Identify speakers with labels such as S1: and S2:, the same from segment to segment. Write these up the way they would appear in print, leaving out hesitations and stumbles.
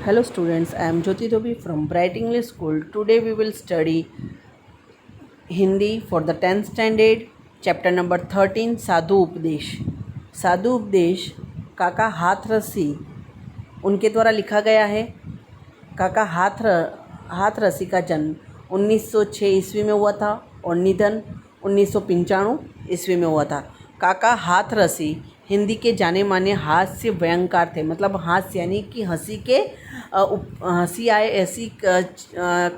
S1: Hello students, I am Jyoti Dobi from Bright English School. Today we will study Hindi for the 10th standard, chapter number 13, साधु उपदेश. साधु उपदेश काका हाथरसी उनके द्वारा लिखा गया है. काका हाथरसी का जन्म 1906 ईस्वी में हुआ था और निधन 1995 ईस्वी में हुआ था. काका हाथरसी हिंदी के जाने माने हास्य व्यंगकार थे. मतलब हास्य यानी कि हंसी आए ऐसी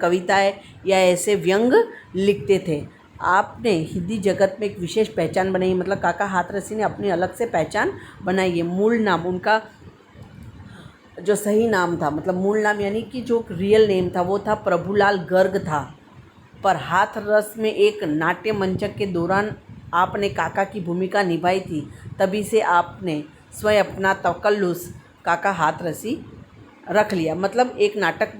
S1: कविताएं या ऐसे व्यंग लिखते थे. आपने हिंदी जगत में एक विशेष पहचान बनाई. मतलब काका हाथरसी ने अपनी अलग से पहचान बनाई है. मूल नाम उनका जो सही नाम था, मतलब मूल नाम यानी कि जो रियल नेम था वो था प्रभुलाल गर्ग था. पर हाथरस में एक नाट्य मंचक के दौरान आपने काका की भूमिका निभाई थी. तभी से आपने स्वयं अपना तकल्लुस काका हाथरसी रख लिया. मतलब एक नाटक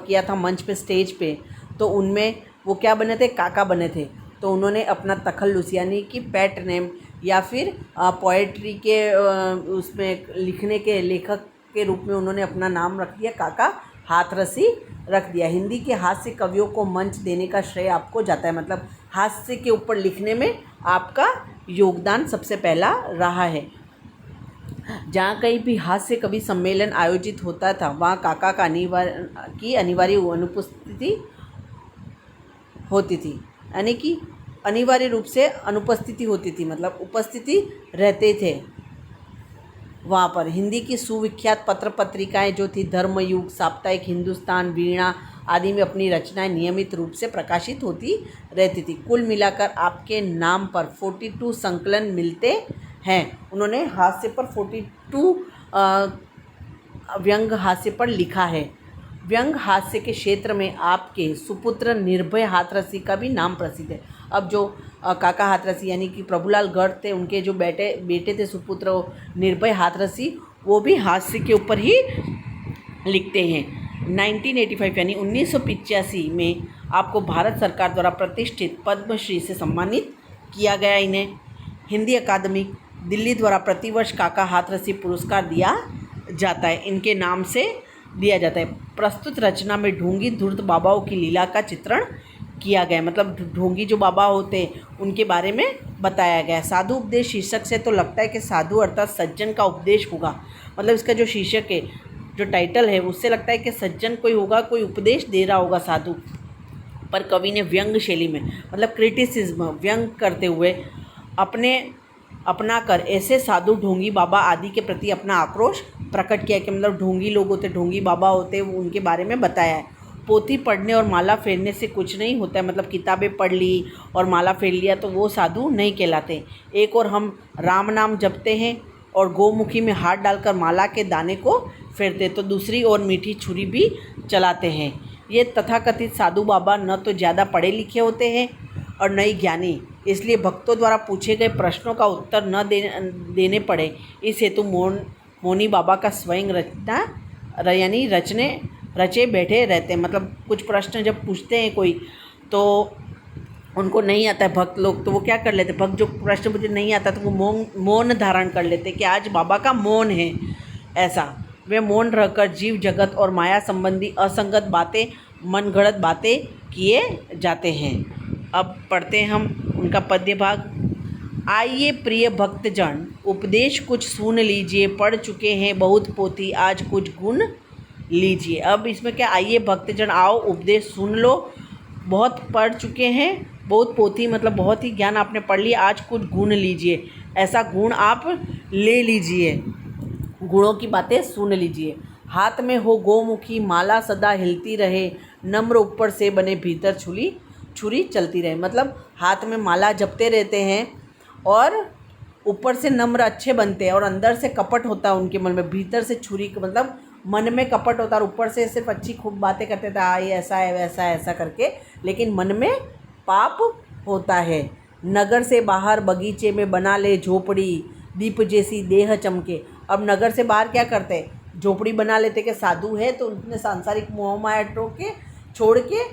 S1: किया था मंच पे, स्टेज पे, तो उनमें वो क्या बने थे, काका बने थे. तो उन्होंने अपना तखल्लुस यानी कि पेट नेम या फिर पोएट्री के उसमें लिखने के लेखक के रूप में उन्होंने अपना नाम रख दिया, काका हाथरसी रख दिया. हिंदी के हास्य कवियों को मंच देने का श्रेय आपको जाता है. मतलब हास्य के ऊपर लिखने में आपका योगदान सबसे पहला रहा है. जहाँ कहीं भी हास्य कवि सम्मेलन आयोजित होता था वहाँ काका का अनिवार्य अनुपस्थिति होती थी. यानी कि अनिवार्य रूप से अनुपस्थिति होती थी, मतलब उपस्थिति रहते थे वहाँ पर. हिंदी की सुविख्यात पत्र पत्रिकाएं जो थी धर्मयुग, साप्ताहिक हिंदुस्तान, वीणा आदि में अपनी रचनाएं नियमित रूप से प्रकाशित होती रहती थी. कुल मिलाकर आपके नाम पर 42 संकलन मिलते हैं. उन्होंने हास्य पर 42 व्यंग हास्य पर लिखा है. व्यंग हास्य के क्षेत्र में आपके सुपुत्र निर्भय हाथरसी का भी नाम प्रसिद्ध है. अब जो काका हाथरसी यानी कि प्रभुलाल गर्ग थे, उनके जो बेटे थे सुपुत्र निर्भय हाथरसी, वो भी हास्य के ऊपर ही लिखते हैं. 1985 यानी 1985 में आपको भारत सरकार द्वारा प्रतिष्ठित पद्मश्री से सम्मानित किया गया. इन्हें हिंदी अकादमी दिल्ली द्वारा प्रतिवर्ष काका हाथरसी पुरस्कार दिया जाता है, इनके नाम से दिया जाता है. प्रस्तुत रचना में ढोंगी धूर्त बाबाओं की लीला का चित्रण किया गया. मतलब ढोंगी जो बाबा होते हैं उनके बारे में बताया गया. साधु उपदेश शीर्षक से तो लगता है कि साधु अर्थात सज्जन का उपदेश होगा. मतलब इसका जो शीर्षक है, जो टाइटल है, उससे लगता है कि सज्जन कोई होगा, कोई उपदेश दे रहा होगा साधु. पर कवि ने व्यंग शैली में, मतलब क्रिटिसिज्म, व्यंग करते हुए अपना कर ऐसे साधु ढोंगी बाबा आदि के प्रति अपना आक्रोश प्रकट किया. कि मतलब ढोंगी लोग होते, ढोंगी बाबा होते, उनके बारे में बताया है. पोथी पढ़ने और माला फेरने से कुछ नहीं होता है. मतलब किताबें पढ़ ली और माला फेर लिया तो वो साधु नहीं कहलाते. एक और हम राम नाम जपते हैं और गौमुखी में हाथ डालकर माला के दाने को फेरते, तो दूसरी ओर मीठी छुरी भी चलाते हैं. ये तथाकथित साधु बाबा न तो ज़्यादा पढ़े लिखे होते हैं और न ही ज्ञानी, इसलिए भक्तों द्वारा पूछे गए प्रश्नों का उत्तर न देने पड़े, इस हेतु मौनी बाबा का स्वयं रचे बैठे रहते हैं. मतलब कुछ प्रश्न जब पूछते हैं कोई तो उनको नहीं आता है भक्त लोग, तो वो क्या कर लेते, भक्त जो प्रश्न मुझे नहीं आता तो वो मौन धारण कर लेते कि आज बाबा का मौन है. ऐसा वे मौन रहकर जीव जगत और माया संबंधी असंगत बातें, मनगढ़ंत बातें किए जाते हैं. अब पढ़ते हैं हम उनका पद्य भाग. आइए प्रिय भक्तजन, उपदेश कुछ सुन लीजिए, पढ़ चुके हैं बहुत पोथी, आज कुछ गुण लीजिए. अब इसमें क्या, आइए भक्तजन आओ, उपदेश सुन लो, बहुत पढ़ चुके हैं, बहुत पोथी मतलब बहुत ही ज्ञान आपने पढ़ लिया, आज कुछ गुण लीजिए. ऐसा गुण आप ले लीजिए, गुणों की बातें सुन लीजिए. हाथ में हो गोमुखी माला सदा हिलती रहे, नम्र ऊपर से बने भीतर छुरी चलती रहे. मतलब हाथ में माला जपते रहते हैं और ऊपर से नम्र अच्छे बनते हैं और अंदर से कपट होता है उनके मन में, भीतर से छुरी, मतलब मन में कपट होता है और ऊपर से सिर्फ अच्छी खूब बातें करते थे, ये ऐसा है वैसा है ऐसा करके, लेकिन मन में पाप होता है. नगर से बाहर बगीचे में बना ले झोपड़ी, दीप जैसी देह चमके. अब नगर से बाहर क्या करते हैं, झोपड़ी बना लेते कि साधु है तो उन्होंने सांसारिक मोह माया छोड़ के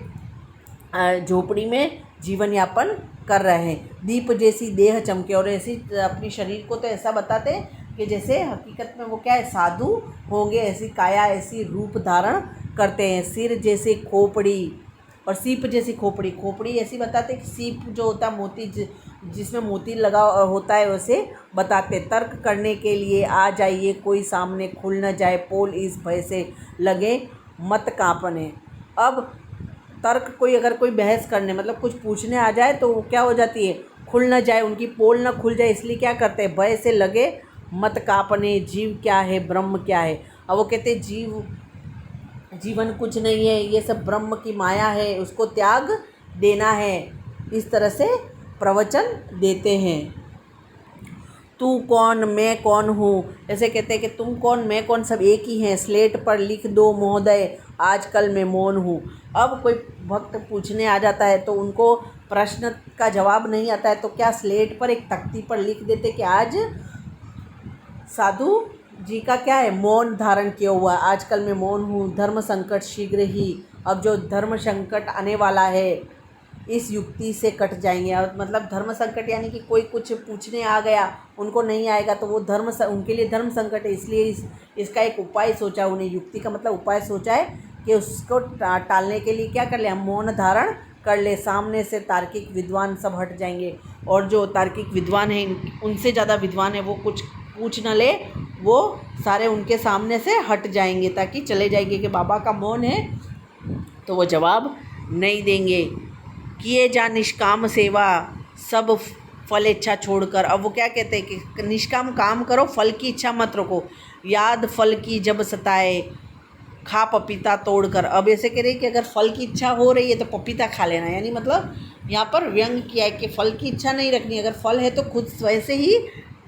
S1: झोपड़ी में जीवन यापन कर रहे हैं. दीप जैसी देह चमके, और ऐसी अपनी शरीर को तो ऐसा बताते हैं कि जैसे हकीकत में वो क्या है, साधु होंगे, ऐसी काया ऐसी रूप धारण करते हैं। सिर जैसे खोपड़ी और सीप जैसी खोपड़ी। खोपड़ी ऐसी बताते कि सीप जो होता है मोती जिसमें मोती लगा होता है, वैसे बताते। तर्क करने के लिए आ जाइए, कोई सामने खुल न जाए, पोल इस भय से लगे मत कांपने। अब तर्क अगर कोई बहस करने मतलब कुछ पूछने आ जाए तो वो क्या हो जाती है, खुल न जाए, उनकी पोल न खुल जाए, इसलिए क्या करते हैं, भय से लगे मत कांपने। जीव क्या है, ब्रह्म क्या है। अब वो कहते जीवन कुछ नहीं है, ये सब ब्रह्म की माया है, उसको त्याग देना है। इस तरह से प्रवचन देते हैं। तू कौन मैं कौन हूँ, ऐसे कहते हैं कि तुम कौन मैं कौन सब एक ही हैं। स्लेट पर लिख दो महोदय, आजकल मैं मौन हूँ। अब कोई भक्त पूछने आ जाता है तो उनको प्रश्न का जवाब नहीं आता है तो क्या स्लेट पर एक तख्ती पर लिख देते कि आज साधु जी का क्या है, मौन धारण किया हुआ, आजकल मैं मौन हूँ। धर्म संकट शीघ्र ही, अब जो धर्म संकट आने वाला है इस युक्ति से कट जाएंगे। और मतलब धर्म संकट यानी कि कोई कुछ पूछने आ गया, उनको नहीं आएगा तो वो उनके लिए धर्म संकट है, इसलिए इसका एक उपाय सोचा उन्हें। युक्ति का मतलब उपाय सोचा है कि उसको टालने के लिए क्या कर ले, हम मौन धारण कर ले। सामने से तार्किक विद्वान सब हट जाएंगे, और जो तार्किक विद्वान हैं उनसे ज़्यादा विद्वान है वो कुछ पूछ न ले, वो सारे उनके सामने से हट जाएंगे, ताकि चले जाएंगे कि बाबा का मौन है तो वो जवाब नहीं देंगे। किए जा निष्काम सेवा, सब फल इच्छा छोड़कर। अब वो क्या कहते हैं कि निष्काम काम करो, फल की इच्छा मत रखो। याद फल की जब सताए, खा पपीता तोड़कर। अब ऐसे कह रहे कि अगर फल की इच्छा हो रही है तो पपीता खा लेना, यानी मतलब यहाँ पर व्यंग किया है कि फल की इच्छा नहीं रखनी, अगर फल है तो खुद वैसे ही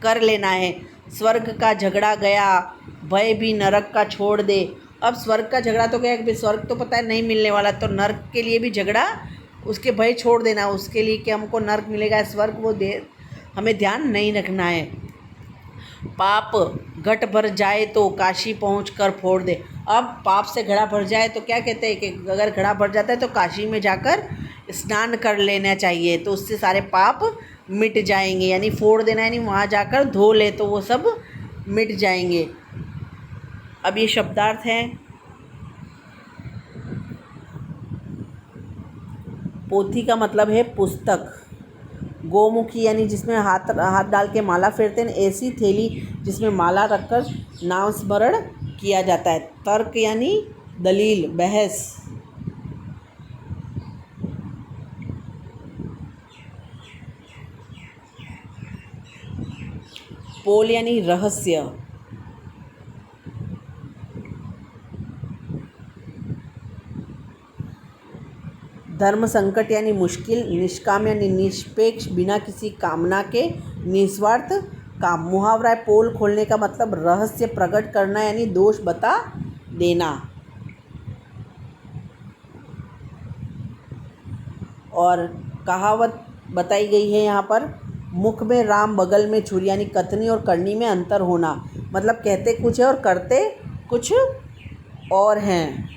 S1: कर लेना है। स्वर्ग का झगड़ा गया, भय भी नरक का छोड़ दे। अब स्वर्ग का झगड़ा तो गया कि स्वर्ग तो पता है नहीं मिलने वाला, तो नरक के लिए भी झगड़ा, उसके भय छोड़ देना, उसके लिए कि हमको नरक मिलेगा स्वर्ग वो हमें ध्यान नहीं रखना है। पाप घट भर जाए तो काशी पहुँच कर फोड़ दे। अब पाप से घड़ा भर जाए तो क्या कहते हैं कि अगर घड़ा भर जाता है तो काशी में जाकर स्नान कर लेना चाहिए, तो उससे सारे पाप मिट जाएंगे। यानी फोड़ देना यानी वहाँ जाकर धो ले तो वो सब मिट जाएंगे। अब ये शब्दार्थ हैं। पोथी का मतलब है पुस्तक। गोमुखी यानी जिसमें हाथ डाल के माला फेरते हैं, ऐसी थैली जिसमें माला रखकर नाम स्मरण किया जाता है। तर्क यानी दलील, बहस। पोल यानी रहस्य। धर्म संकट यानी मुश्किल। निष्काम यानी निष्पेक्ष, बिना किसी कामना के, निस्वार्थ काम। मुहावरा है पोल खोलने का मतलब रहस्य प्रकट करना यानी दोष बता देना। और कहावत बताई गई है यहाँ पर, मुख में राम बगल में छुरी, यानी कथनी और करनी में अंतर होना। मतलब कहते कुछ है और करते कुछ और हैं।